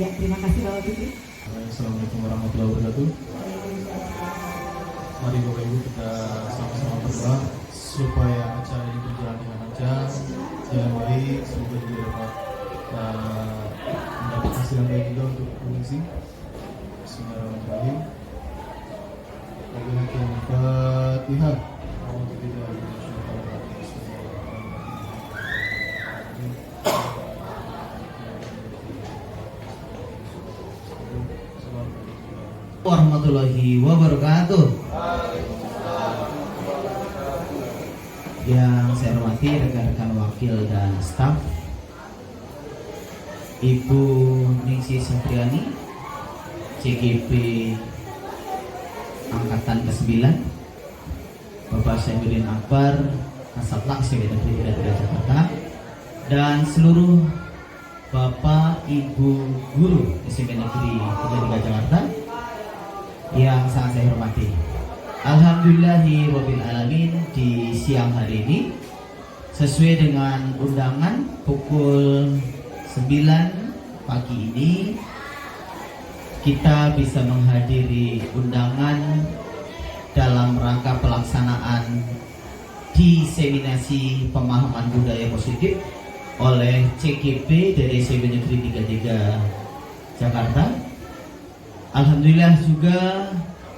Ya, terima kasih Bapak Fikri. Assalamualaikum warahmatullahi wabarakatuh. Mari Bapak Ibu kita sama-sama berdoa supaya acara ini berjalan dengan lancar, dengan baik, semoga juga dapat mendapat hasil yang baik juga untuk mengisi. Bismillahirrahmanirrahim. Al-Fatihah. Warahmatullahi wabarakatuh. Yang saya hormati rekan-rekan wakil dan staf, Ibu Ningsih Septriani, CGP Angkatan ke-9, Bapak Syaifuddin Akbar, Kasatlantas Negeri Jakarta, dan seluruh Bapak Ibu Guru SMP Negeri 3 Jakarta yang sangat saya hormati. Alhamdulillahirabbil alamin, di siang hari ini sesuai dengan undangan pukul 9 pagi ini kita bisa menghadiri undangan dalam rangka pelaksanaan diseminasi pemahaman budaya positif oleh CGP dari SMP Negeri 33 Jakarta. Alhamdulillah juga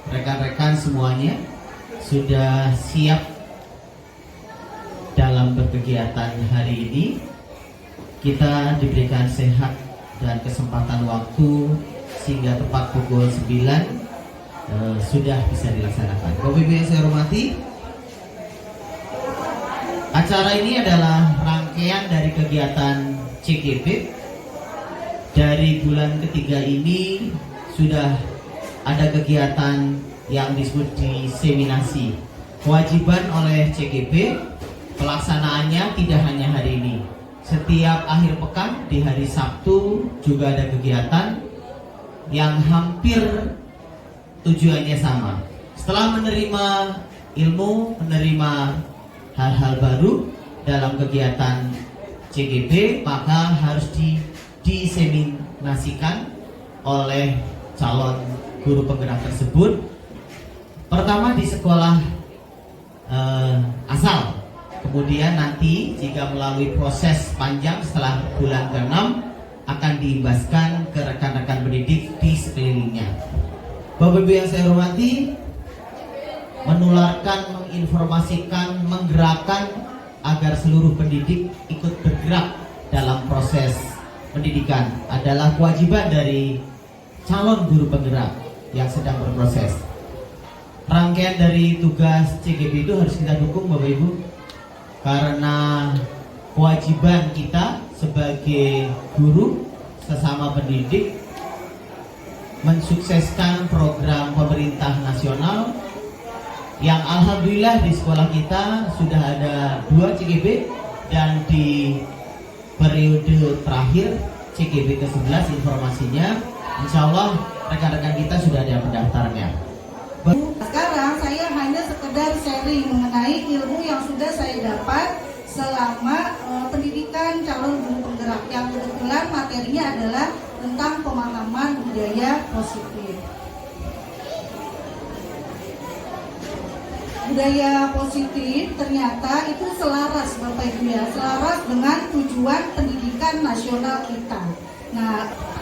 rekan-rekan semuanya sudah siap dalam berkegiatan hari ini. Kita diberikan sehat dan kesempatan waktu sehingga tepat pukul 9 sudah bisa dilaksanakan. Bapak Ibu yang saya hormati, acara ini adalah rangkaian dari kegiatan CGP. Dari bulan ketiga ini sudah ada kegiatan yang disebut diseminasi. Kewajiban oleh CGP, pelaksanaannya tidak hanya hari ini. Setiap akhir pekan di hari Sabtu juga ada kegiatan yang hampir tujuannya sama. Setelah menerima ilmu, menerima hal-hal baru dalam kegiatan CGP, maka harus diseminasikan oleh calon guru penggerak tersebut. Pertama di sekolah asal, kemudian nanti jika melalui proses panjang setelah bulan ke-6 akan diimbaskan ke rekan-rekan pendidik di sekelilingnya. Bapak Ibu yang saya hormati, menularkan, menginformasikan, menggerakkan agar seluruh pendidik ikut bergerak dalam proses pendidikan adalah kewajiban dari calon guru penggerak yang sedang berproses. Rangkaian dari tugas CGP itu harus kita dukung Bapak Ibu, karena kewajiban kita sebagai guru sesama pendidik mensukseskan program pemerintah nasional yang alhamdulillah di sekolah kita sudah ada 2 CGP, dan di periode terakhir CGP ke-11 informasinya, insya Allah rekan-rekan kita sudah ada pendaftarnya. Sekarang saya hanya sekedar sharing mengenai ilmu yang sudah saya dapat selama pendidikan calon guru penggerak, yang kebetulan materinya adalah tentang pemahaman budaya positif. Budaya positif ternyata itu selaras Bapak Ibu ya, selaras dengan tujuan pendidikan nasional kita.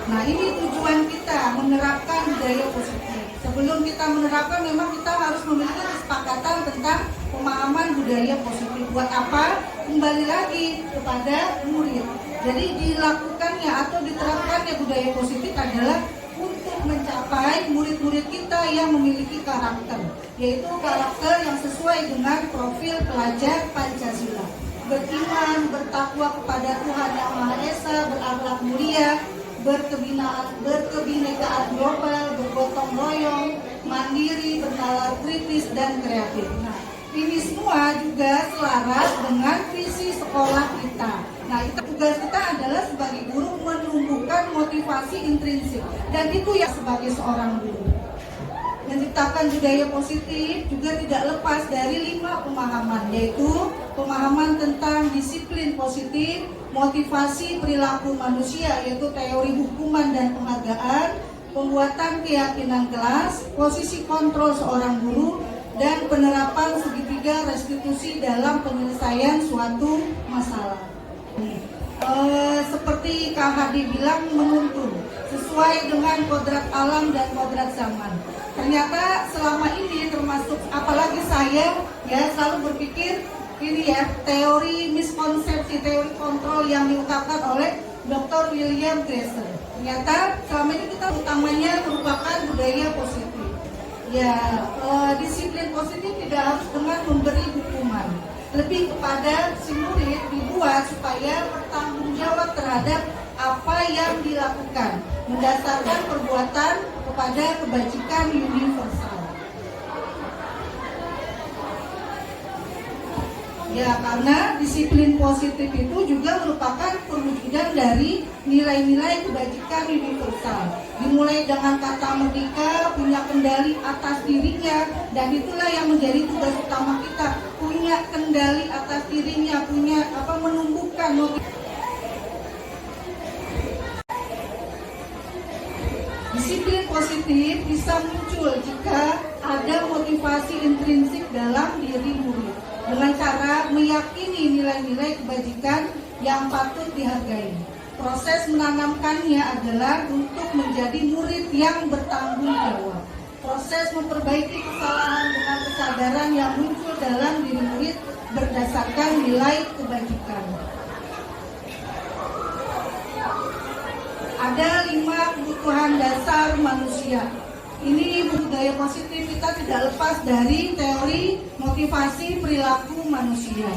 Nah ini tujuan kita menerapkan budaya positif. Sebelum kita menerapkan, memang kita harus memiliki kesepakatan tentang pemahaman budaya positif. Buat apa? Kembali lagi kepada murid. Jadi dilakukannya atau diterapkannya budaya positif adalah untuk mencapai murid-murid kita yang memiliki karakter, yaitu karakter yang sesuai dengan profil pelajar Pancasila. Beriman, bertakwa kepada Tuhan Yang Maha Esa, berakhlak mulia, berkebinekaan global, bergotong royong, mandiri, bernalar kritis, dan kreatif. Nah, ini semua juga selaras dengan visi sekolah kita. Nah, tugas kita adalah sebagai guru menumbuhkan motivasi intrinsik, dan itu ya sebagai seorang guru. Menciptakan budaya positif juga tidak lepas dari 5 pemahaman pemahaman, yaitu pemahaman tentang disiplin positif, motivasi perilaku manusia, yaitu teori hukuman dan penghargaan, pembuatan keyakinan kelas, posisi kontrol seorang guru, dan penerapan segitiga restitusi dalam penyelesaian suatu masalah. Seperti Kak Hadi bilang, menuntun sesuai dengan kodrat alam dan kodrat zaman. Ternyata selama ini, termasuk apalagi saya ya selalu berpikir ini ya, teori miskonsepsi, teori kontrol yang diungkapkan oleh Dr. William Glasser. Ternyata selama ini kita utamanya merupakan budaya positif. Ya, disiplin positif tidak harus dengan memberi hukuman. Lebih kepada si murid dibuat supaya bertanggung jawab terhadap apa yang dilakukan, mendasarkan perbuatan kepada kebajikan universal. Ya, karena disiplin positif itu juga merupakan perwujudan dari nilai-nilai kebajikan universal. Dimulai dengan kata merdeka, punya kendali atas dirinya, dan itulah yang menjadi tugas utama kita, punya kendali atas dirinya, punya menumbuhkan motivasi. Disiplin positif bisa muncul jika ada motivasi intrinsik dalam diri murid, dengan cara meyakini nilai-nilai kebajikan yang patut dihargai. Proses menanamkannya adalah untuk menjadi murid yang bertanggung jawab. Proses memperbaiki kesalahan dengan kesadaran yang muncul dalam diri murid berdasarkan nilai kebajikan. Ada 5 kebutuhan dasar manusia. Ini budaya positif kita tidak lepas dari teori motivasi perilaku manusia.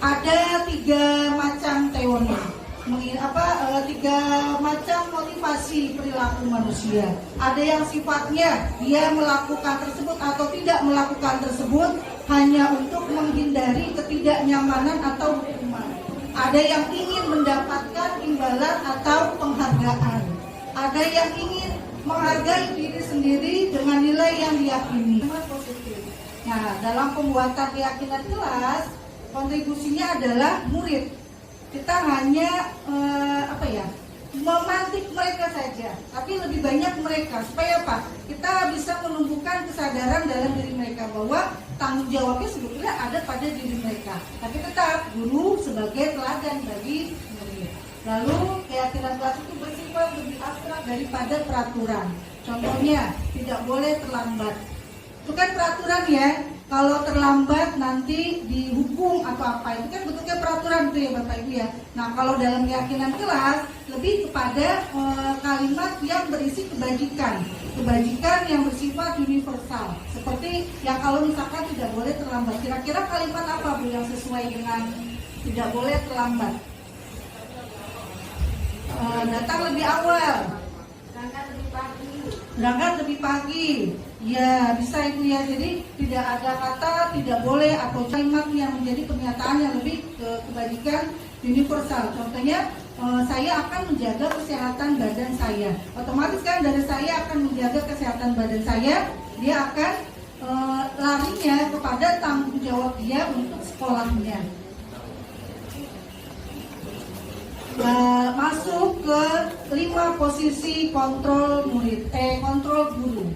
Ada 3 macam teori, 3 macam motivasi perilaku manusia. Ada yang sifatnya dia melakukan tersebut atau tidak melakukan tersebut hanya untuk menghindari ketidaknyamanan atau hukuman. Ada yang ingin mendapatkan imbalan atau penghargaan. Ada yang ingin menghargai diri sendiri dengan nilai yang diyakini. Nah, dalam pembuatan keyakinan kelas, kontribusinya adalah murid. Kita hanya memantik mereka saja, tapi lebih banyak mereka. Supaya apa? Kita bisa menumbuhkan kesadaran dalam diri mereka bahwa tanggung jawabnya sebetulnya ada pada diri mereka. Tapi tetap guru sebagai teladan bagi murid. Lalu keyakinan kelas itu bersifat lebih abstrak daripada peraturan. Contohnya, tidak boleh terlambat. Itu kan peraturan ya. Kalau terlambat nanti dihukum atau apa, itu kan bentuknya peraturan itu ya Bapak Ibu ya. Nah, kalau dalam keyakinan kelas lebih kepada kalimat yang berisi kebajikan yang bersifat universal. Seperti yang kalau misalkan tidak boleh terlambat. Kira-kira kalimat apa Bu yang sesuai dengan tidak boleh terlambat? Datang lebih awal, berangkat lebih pagi. Ya, bisa itu ya. Jadi tidak ada kata tidak boleh atau kalimat yang menjadi pernyataan yang lebih kebajikan universal. Contohnya, saya akan menjaga kesehatan badan saya. Otomatis kan dari saya akan menjaga kesehatan badan saya, dia akan larinya kepada tanggung jawab dia untuk sekolahnya. Masuk ke 5 posisi kontrol murid, kontrol guru.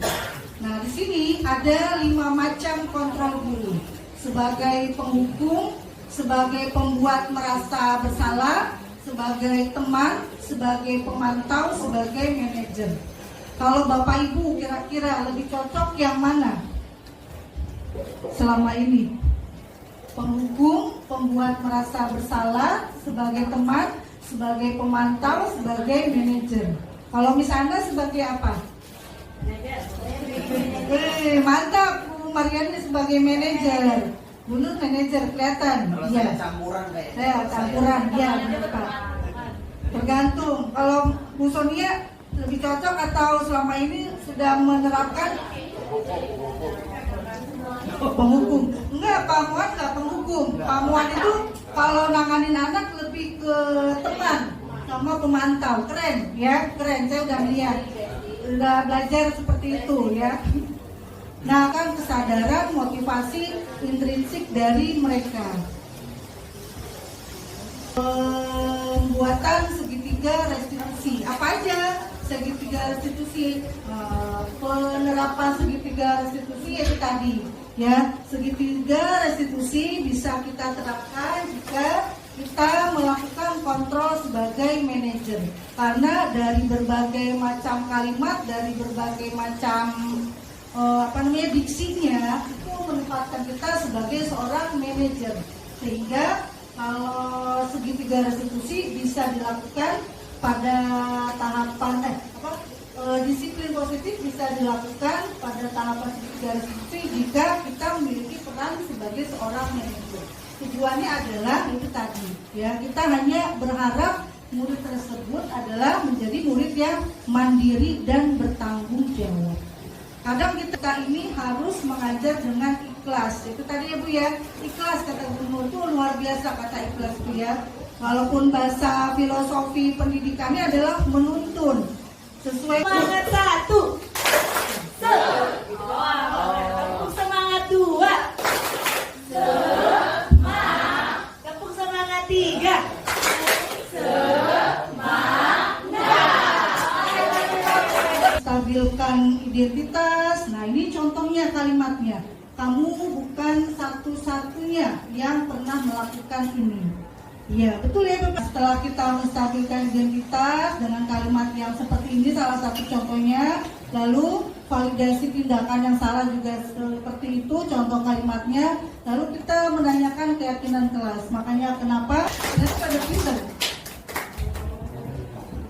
Nah, di sini ada 5 macam kontrol guru. Sebagai penghukum, sebagai pembuat merasa bersalah, sebagai teman, sebagai pemantau, sebagai manajer. Kalau Bapak Ibu kira-kira lebih cocok yang mana selama ini? Penghukum, pembuat merasa bersalah, sebagai teman, sebagai pemantau, sebagai manajer. Kalau misalnya sebagai apa? Mantap, Bu Mariani sebagai manajer. Bunur manajer kelihatan. Iya. Campuran kayak. Saya campuran, ya. Tergantung. Kalau Bu Sonia lebih cocok atau selama ini sudah menerapkan penghukum? Enggak, Pak Muan enggak penghukum. Pak Muan itu kalau nanganin anak lebih ke teman sama pemantau. Keren ya, keren. Saya udah melihat, udah belajar seperti itu ya. Nah, kan kesadaran, motivasi intrinsik dari mereka. Pembuatan segitiga restitusi. Apa aja segitiga restitusi? Penerapan segitiga restitusi yaitu tadi, ya. Segitiga restitusi bisa kita terapkan jika kita melakukan kontrol sebagai manajer. Karena dari berbagai macam kalimat, dari berbagai macam diksinya itu menempatkan kita sebagai seorang manajer, sehingga kalau segitiga restitusi bisa dilakukan pada tahapan disiplin positif bisa dilakukan pada tahapan segitiga restitusi jika kita memiliki peran sebagai seorang manajer. Tujuannya adalah itu tadi, ya, kita hanya berharap murid tersebut adalah menjadi murid yang mandiri dan bertanggung jawab. Kadang kita ini harus mengajar dengan ikhlas. Itu tadi ya Bu ya, ikhlas kata Guru itu luar biasa kata ikhlas Bu ya. Walaupun bahasa filosofi pendidikannya adalah menuntun sesuai semangat satu, semangat dua, tepuk semangat tiga, stabilkan identitas. Nah, ini contohnya kalimatnya. Kamu bukan satu-satunya yang pernah melakukan ini. Iya, betul ya Bapak. Setelah kita menstabilkan identitas dengan kalimat yang seperti ini, salah satu contohnya, lalu validasi tindakan yang salah juga seperti itu, contoh kalimatnya, lalu kita menanyakan keyakinan kelas. Makanya kenapa? Kita pada pinter.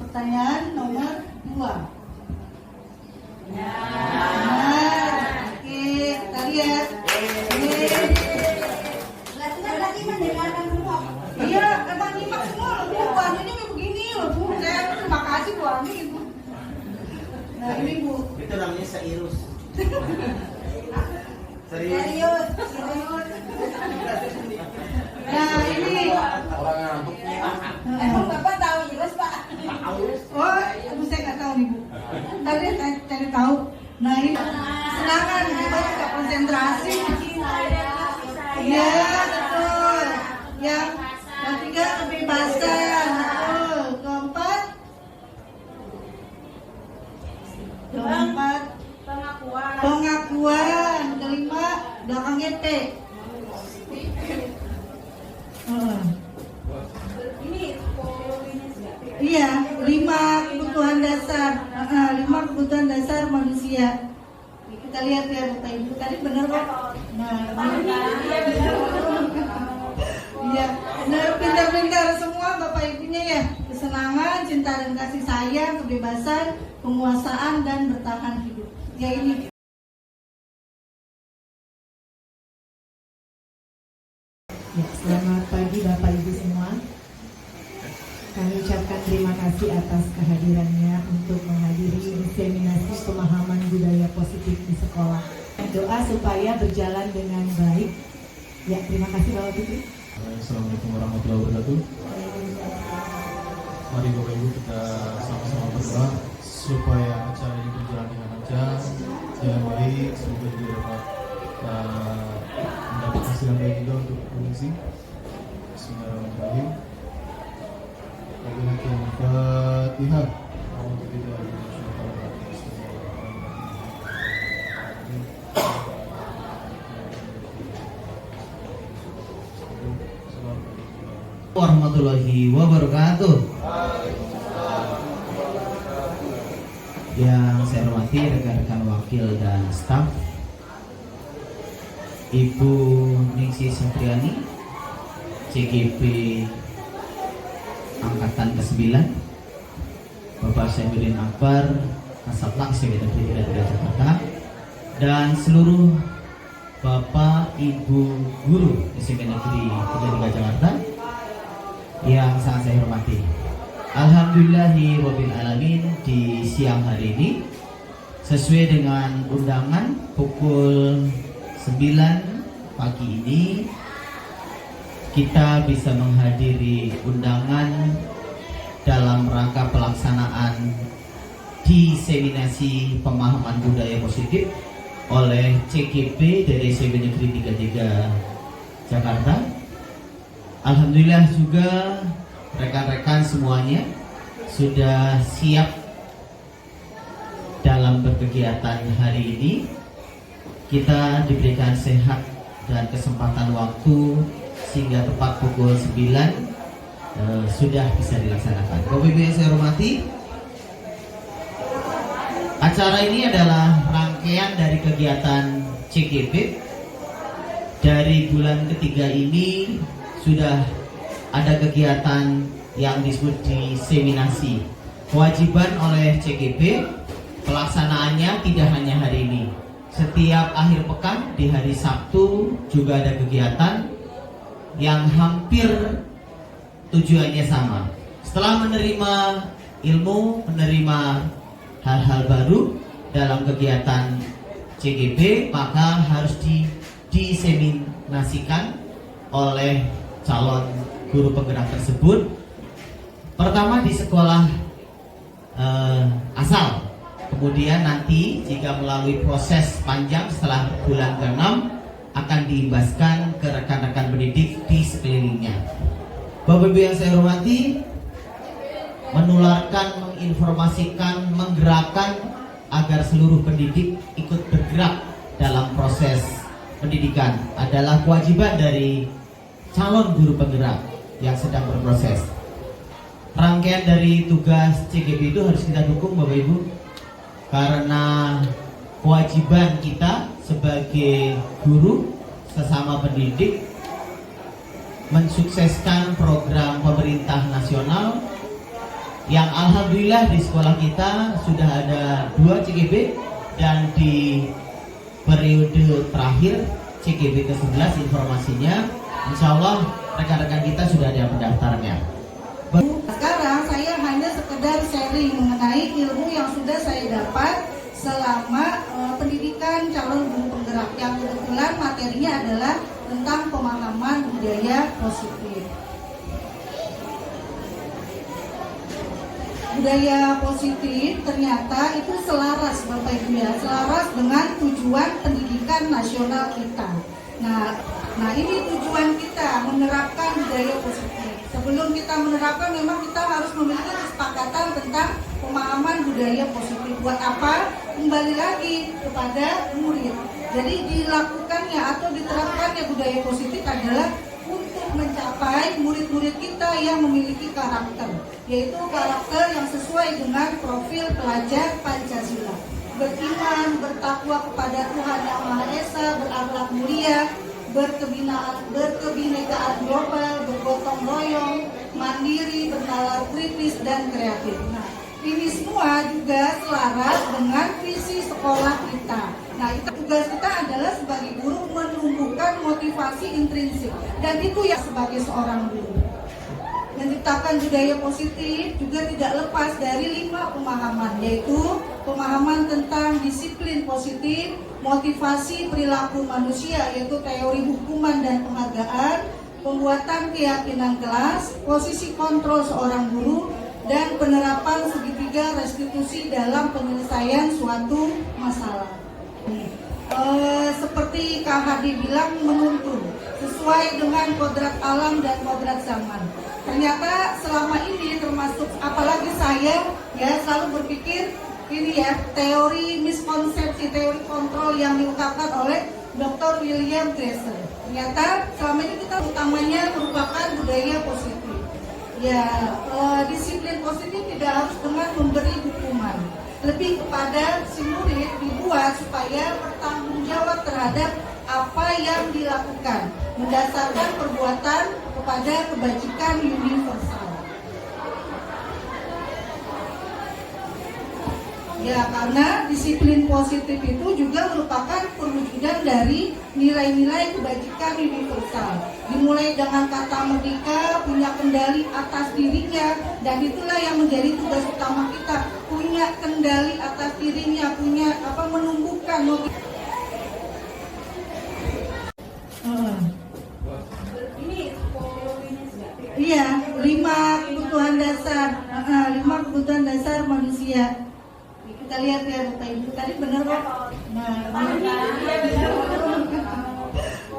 Pertanyaan nomor 2. Oke, kita lihat. lagi mendengarkan semua. Iya, emang nyimak semua loh Bu. Ini kayak begini loh Bu. Saya terima kasih Bu Ami Ibu. Nah ini Bu. Itu namanya seirus. Serius. Nah ini. Emang Bapak tahu Irus Pak? Oh, Ibu saya nggak tahu nih Bu. Tadi cari tahu. Nah ini silakan Ibu juga konsentrasi. Iya betul. Yang ketiga kebebasan. Betul. Keempat pengakuan. Kelima belakangnya T. Iya, 5 kebutuhan dasar. 5 kebutuhan dasar manusia. Kita lihat ya Bapak Ibu, tadi benar kok. Nah, iya, benar, pintar-pintar semua Bapak Ibunya ya. Kesenangan, cinta dan kasih sayang, kebebasan, penguasaan dan bertahan hidup. Ya ini. Ya, selamat pagi Bapak Ibu semua. Kami ucapkan terima kasih atas kehadirannya untuk menghadiri inseminasi pemahaman budaya positif di sekolah. Doa supaya berjalan dengan baik. Ya, terima kasih Bapak Ibu. Assalamualaikum warahmatullahi wabarakatuh. Mari Bapak Ibu kita sama-sama berdoa supaya acara ini berjalan dengan lancar, dengan baik, semoga juga dapat mendapat hasil yang baik juga untuk mengisi. Bismillahirrahmanirrahim. Al-Fatihah. Warahmatullahi wabarakatuh. Yang saya hormati rekan-rekan wakil dan staf, Ibu Ningsi Satriani, CGP Angkatan ke-9, Bapak Syaifuddin Akbar, Kasatlang Sekretariat Pendidikan Jakarta, dan seluruh Bapak Ibu Guru SMP Negeri 3 Jakarta yang sangat saya hormati. Alhamdulillahirabbil alamin, di siang hari ini sesuai dengan undangan pukul 9 pagi ini kita bisa menghadiri undangan dalam rangka pelaksanaan diseminasi pemahaman budaya positif oleh CGP dari SMP Negeri 33 Jakarta. Alhamdulillah juga rekan-rekan semuanya sudah siap dalam berkegiatan hari ini. Kita diberikan sehat dan kesempatan waktu sehingga tepat pukul 9 sudah bisa dilaksanakan. Bapak Ibu yang saya hormati, acara ini adalah rangkaian dari kegiatan CGP. Dari bulan ketiga ini sudah ada kegiatan yang disebut diseminasi. Kewajiban oleh CGP, pelaksanaannya tidak hanya hari ini. Setiap akhir pekan di hari Sabtu juga ada kegiatan yang hampir tujuannya sama. Setelah menerima ilmu, menerima hal-hal baru dalam kegiatan CGP, maka harus diseminasikan oleh calon guru penggerak tersebut. Pertama di sekolah asal, kemudian nanti jika melalui proses panjang setelah bulan ke-6 akan diimbaskan ke rekan-rekan pendidik di sekelilingnya. Bapak Ibu yang saya hormati, menularkan, menginformasikan, menggerakkan agar seluruh pendidik ikut bergerak dalam proses pendidikan adalah kewajiban dari calon guru penggerak yang sedang berproses. Rangkaian dari tugas CGP itu harus kita dukung Bapak Ibu, karena kewajiban kita sebagai guru sesama pendidik mensukseskan program pemerintah nasional yang alhamdulillah di sekolah kita sudah ada 2 CGP, dan di periode terakhir CGP ke-11 informasinya insya Allah rekan-rekan kita sudah ada pendaftarnya. Sekarang saya hanya sekedar sharing mengenai ilmu yang sudah saya dapat selama pendidikan calon guru penggerak, yang kebetulan materinya adalah tentang pemahaman budaya positif. Budaya positif ternyata itu selaras Bapak Ibu ya, selaras dengan tujuan pendidikan nasional kita. Nah ini tujuan kita menerapkan budaya positif. Sebelum kita menerapkan memang kita harus memiliki kesepakatan tentang pemahaman budaya positif. Buat apa? Kembali lagi kepada murid. Jadi dilakukannya atau diterapkannya budaya positif adalah untuk mencapai murid-murid kita yang memiliki karakter, yaitu karakter yang sesuai dengan profil pelajar Pancasila. Beriman, bertakwa kepada Tuhan Yang Maha Esa, berakhlak mulia, berkebinekaan global, bergotong royong, mandiri, bernalar kritis, dan kreatif. Nah, ini semua juga selaras dengan visi sekolah kita. Nah, itu tugas kita adalah sebagai guru menumbuhkan motivasi intrinsik, dan itu ya sebagai seorang guru. Menciptakan budaya positif juga tidak lepas dari 5 pemahaman, yaitu pemahaman tentang disiplin positif, motivasi perilaku manusia, yaitu teori hukuman dan penghargaan, pembuatan keyakinan kelas, posisi kontrol seorang guru, dan penerapan segitiga restitusi dalam penyelesaian suatu masalah. Seperti Kak Hadi bilang, menuntun sesuai dengan kodrat alam dan kodrat zaman. Ternyata selama ini termasuk apalagi saya ya selalu berpikir ini ya teori miskonsepsi, teori kontrol yang diungkapkan oleh Dr. William Glasser. Ternyata selama ini kita utamanya merupakan budaya positif. Ya, disiplin positif tidak harus dengan memberi hukuman. Lebih kepada si murid dibuat supaya bertanggung jawab terhadap apa yang dilakukan, mendasarkan perbuatan kepada kebajikan universal. Ya, karena disiplin positif itu juga merupakan perwujudan dari nilai-nilai kebajikan universal. Dimulai dengan kata merdeka, punya kendali atas dirinya, dan itulah yang menjadi tugas utama kita, punya kendali atas dirinya, punya menumbuhkan motivasi. Iya, 5 kebutuhan dasar, 5 kebutuhan dasar manusia. Kita lihat ya Bapak Ibu, tadi benar kok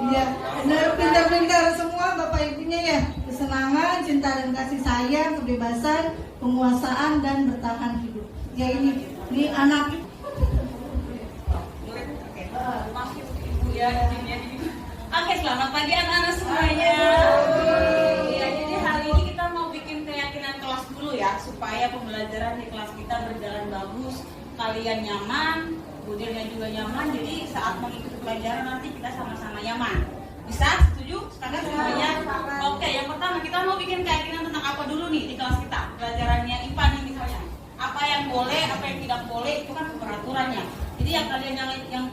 Iya, benar pintar-pintar semua Bapak Ibunya ya. Kesenangan, cinta dan kasih sayang, kebebasan, penguasaan dan bertahan hidup. Ya ini anak. Oke, selamat pagi anak-anak semuanya. Ya, jadi hari ini kita mau bikin keyakinan kelas dulu ya, supaya pembelajaran di kelas kita berjalan bagus, kalian nyaman, budirnya juga nyaman. Jadi saat mengikuti pelajaran nanti kita sama-sama nyaman. Bisa? Setuju? Sepakat semuanya? Oke, yang pertama kita mau bikin keyakinan tentang apa dulu nih di kelas kita? Pelajarannya IPA nih misalnya. Apa yang boleh, apa yang tidak boleh, itu kan peraturannya. Jadi yang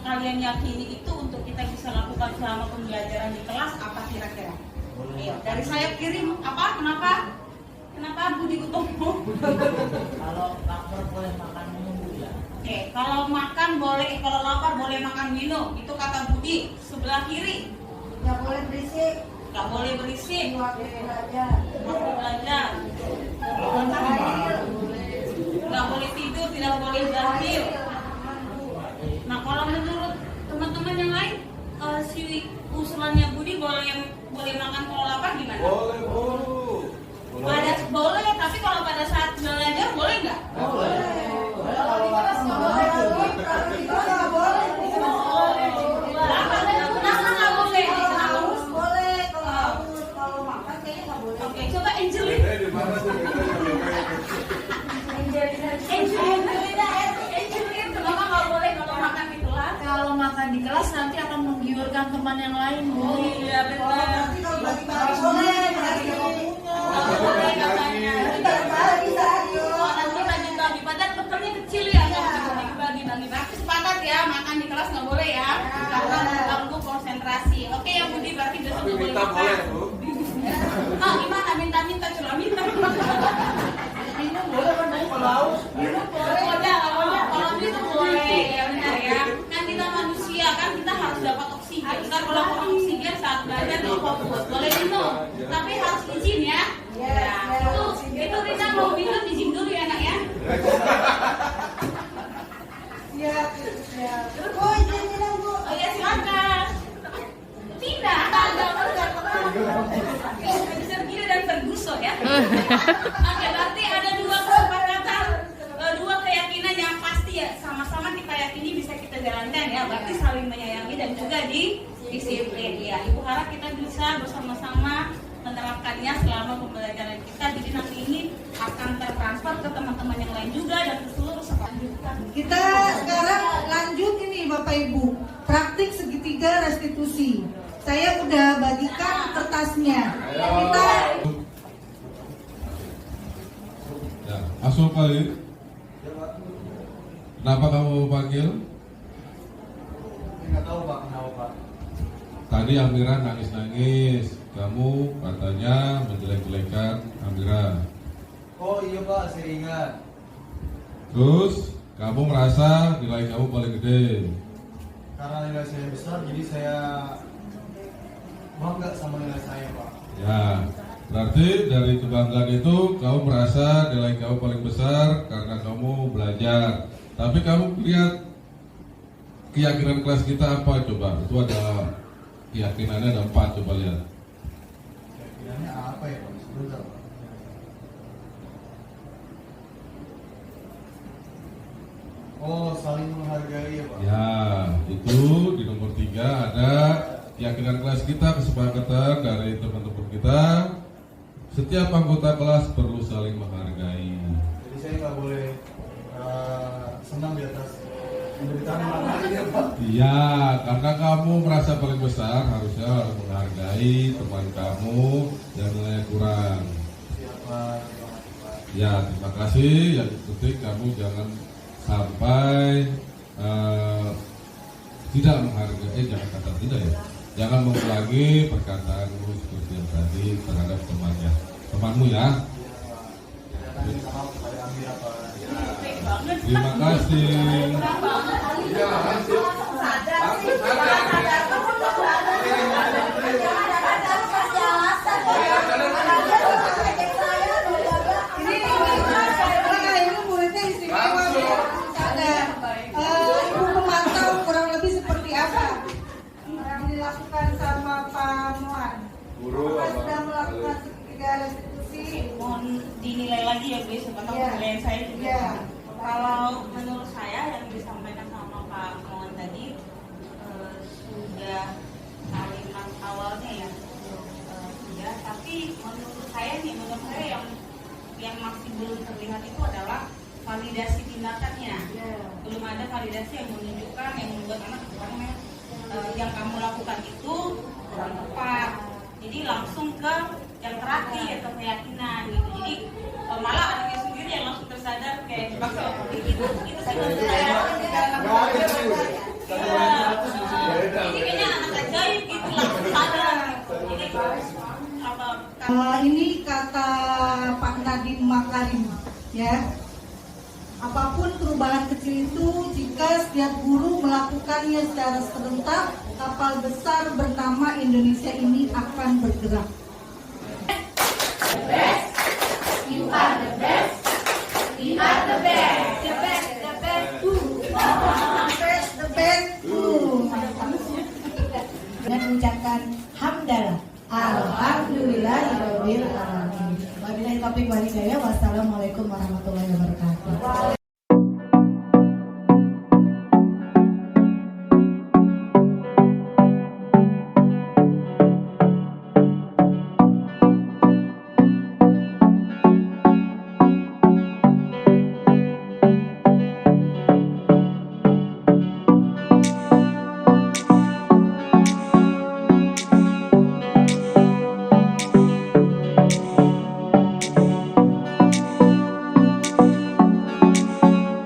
kalian yakini itu untuk kita bisa lakukan selama pembelajaran di kelas apa kira-kira? Ayo, dari sayap kiri apa? Kenapa Budi Utomo? Kalau lapar boleh makan minum ya. Oke, kalau makan boleh, kalau lapar boleh makan minum. Itu kata Budi. Sebelah kiri Nggak boleh berisik. nggak boleh berisik, Waktu belajar. waktu belajar, nggak boleh tidur, tidak boleh jahil. Nah, kalau menurut teman-teman yang lain, si usulannya Budi boleh makan kalau lapar gimana? Boleh. Boleh, tapi kalau pada saat belajar boleh nggak? Boleh. Kalau di kelas nggak boleh. Kalau di kelas nggak boleh. Kenapa nggak boleh? Kenapa? Boleh. Kalau makan kayaknya nggak boleh. Oke, coba Angelina. Di mana sih Angelina, kenapa nggak boleh kalau makan di kelas? Kalau makan di kelas nanti akan menggiurkan teman yang lain, Bu. Oh iya benar. Nanti kalau bagi-bagi boleh, bagi Boleh katanya. Oh, nanti bagi-bagi, padahal bekalnya kecil ya, nggak bisa bagi-bagi. Berarti sepakat ya, makan di kelas nggak boleh ya, karena mengganggu konsentrasi. Oke ya Budi, berarti besok nggak boleh minta makan. boleh, Bu. Ah gimana? Minta cuma minta. minum boleh kan kalau haus. Minum boleh, kalau minum boleh, ya benar ya. Kan kita manusia, kan kita harus dapat oksigen. Ntar kalau kurang oksigen saat belajar nggak fokus. Boleh minum, tapi harus izin ya. Ya, itu Rina mau minum izin dulu ya nak ya. Ya. Oh, izin bilang, Bu. Oh ya silakan. Tidak. Sergina dan Ferguson ya. Oke, berarti ada dua kesepakatan, dua keyakinan yang pasti ya, sama-sama kita yakini bisa kita jalankan ya. Berarti saling menyayangi dan juga disiplin ya. Ibu harap kita bisa bersama-sama menerapkannya selama pembelajaran kita. Jadi nanti ini akan tertransfer ke teman-teman yang lain juga dan ke seluruh sekolah. Kita sekarang lanjut ini Bapak Ibu, praktik segitiga restitusi. Saya udah bagikan kertasnya. Kita Ya, masuk kali. Kenapa kamu panggil? Nggak tahu Pak, kenapa Pak? Tadi Amira nangis-nangis. Kamu katanya menjelek-jelekan Amira. Oh iya Pak, saya ingat. Terus kamu merasa nilai kamu paling gede. Karena nilai saya besar, jadi saya bangga sama nilai saya Pak. Ya, berarti dari kebanggaan itu kamu merasa nilai kamu paling besar karena kamu belajar. Tapi kamu lihat keyakinan kelas kita apa coba? Itu ada keyakinannya ada 4, coba lihat. Keyakinannya apa ya Pak? Sebentar Pak. Oh, saling menghargai ya Pak. Ya, itu di nomor 3 ada keyakinan kelas kita, kesepakatan dari teman-teman kita. Setiap anggota kelas perlu saling menghargai. Jadi saya nggak boleh senang di atas penderitaan yang lain ya Pak. Iya, karena kamu merasa paling besar, harusnya harus menghargai teman kamu yang nilainya kurang. Siapa? Terima kasih Pak. Ya, terima kasih. Yang penting kamu jangan sampai tidak menghargai, jangan kata tidak ya. Jangan mengulangi perkataanmu seperti yang tadi terhadap temanmu ya. Jangan sama kepada Amira Pak. Terima kasih. ini muridnya istimewa. Ada ibu pemantau kurang masukan ketiga restitusi. Mohon dinilai lagi ya Bu, siapa tahu Iya. penilaian saya juga. Iya. Kalau menurut saya yang disampaikan sama Pak Mohon tadi sudah kalimat awalnya ya sudah, tapi menurut saya yang masih belum terlihat itu adalah validasi tindakannya. Belum ada validasi yang menunjukkan yang membuat anak yang kamu lakukan itu kurang tepat. Jadi langsung ke yang terakhir, ke keyakinan gitu. Jadi malah anaknya sendiri yang langsung tersadar kayak dipaksa itu sih menurut saya. Ini kayaknya anak ajaib gitu langsung sadar. Jadi Ini kata Pak Nadiem Makarim, ya. Apapun perubahan kecil itu, jika setiap guru melakukannya secara serentak, kapal besar bernama Indonesia ini akan bergerak. You are the best. We are the best. The best, the best. The best. Dan mengucapkan hamdalah. Alhamdulillahirabbil alamin. Wabillahi taufiq wal hidayah. Wassalamualaikum warahmatullahi wabarakatuh.